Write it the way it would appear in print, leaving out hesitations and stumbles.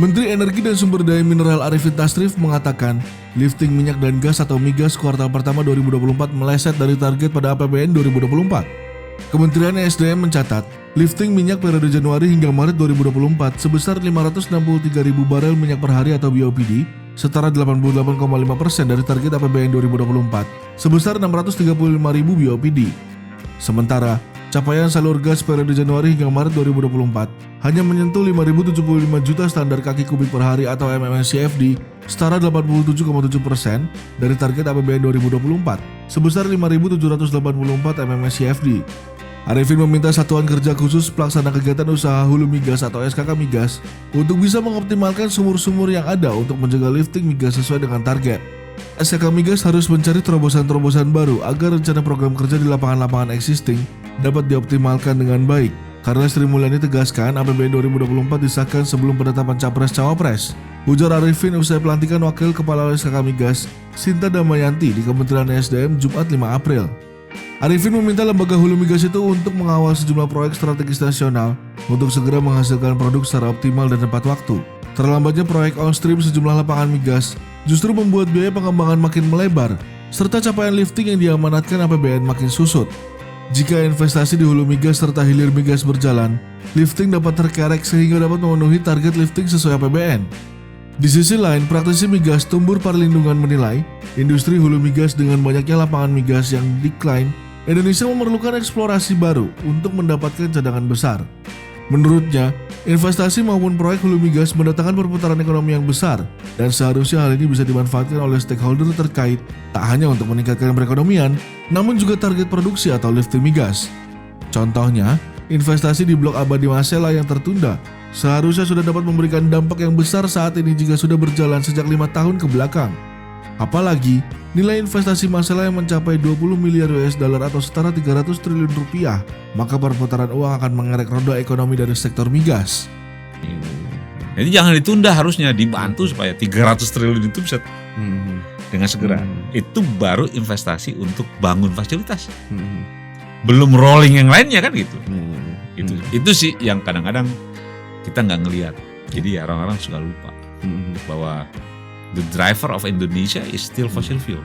Menteri Energi dan Sumber Daya Mineral Arifin Tasrif mengatakan, lifting minyak dan gas atau migas kuartal pertama 2024 meleset dari target pada APBN 2024. Kementerian ESDM mencatat, lifting minyak periode Januari hingga Maret 2024 sebesar 563.000 barel minyak per hari atau BOPD, setara 88,5% dari target APBN 2024, sebesar 635.000 BOPD. Sementara, capaian salur gas periode Januari hingga Maret 2024 hanya menyentuh 5.075 juta standar kaki kubik per hari atau MMSCFD, setara 87,7% dari target APBN 2024, sebesar 5.784 MMSCFD. Arifin meminta Satuan Kerja Khusus Pelaksana Kegiatan Usaha Hulu Migas atau SKK Migas untuk bisa mengoptimalkan sumur-sumur yang ada untuk menjaga lifting migas sesuai dengan target. SKK Migas harus mencari terobosan-terobosan baru agar rencana program kerja di lapangan-lapangan existing dapat dioptimalkan dengan baik. Karena Sri Mulyani tegaskan APBN 2024 disahkan sebelum penetapan Capres-Cawapres. Ujar Arifin usai pelantikan Wakil Kepala SKK Migas, Sinta Damayanti di Kementerian ESDM Jumat 5 April. Arifin meminta lembaga hulu migas itu untuk mengawal sejumlah proyek strategis nasional untuk segera menghasilkan produk secara optimal dan tepat waktu. Terlambatnya proyek on-stream sejumlah lapangan migas justru membuat biaya pengembangan makin melebar, serta capaian lifting yang diamanatkan APBN makin susut. Jika investasi di hulu migas serta hilir migas berjalan, lifting dapat terkerek sehingga dapat memenuhi target lifting sesuai APBN. Di sisi lain, praktisi migas Tumbur Parlindungan menilai, industri hulu migas dengan banyaknya lapangan migas yang decline, Indonesia memerlukan eksplorasi baru untuk mendapatkan cadangan besar. Menurutnya, investasi maupun proyek hulu migas mendatangkan perputaran ekonomi yang besar dan seharusnya hal ini bisa dimanfaatkan oleh stakeholder terkait tak hanya untuk meningkatkan perekonomian, namun juga target produksi atau lifting migas. Contohnya, investasi di Blok Abadi Masela yang tertunda seharusnya sudah dapat memberikan dampak yang besar saat ini jika sudah berjalan sejak 5 tahun ke belakang. Apalagi, nilai investasi Masela yang mencapai 20 miliar US dollar atau setara 300 triliun rupiah, maka perputaran uang akan mengerek roda ekonomi dari sektor migas. Jadi jangan ditunda, harusnya dibantu supaya 300 triliun itu bisa dengan segera. Itu baru investasi untuk bangun fasilitas. Belum rolling yang lainnya kan gitu. Itu sih yang kadang-kadang kita nggak ngelihat. Jadi ya orang-orang suka lupa bahwa the driver of Indonesia is still fossil fuel.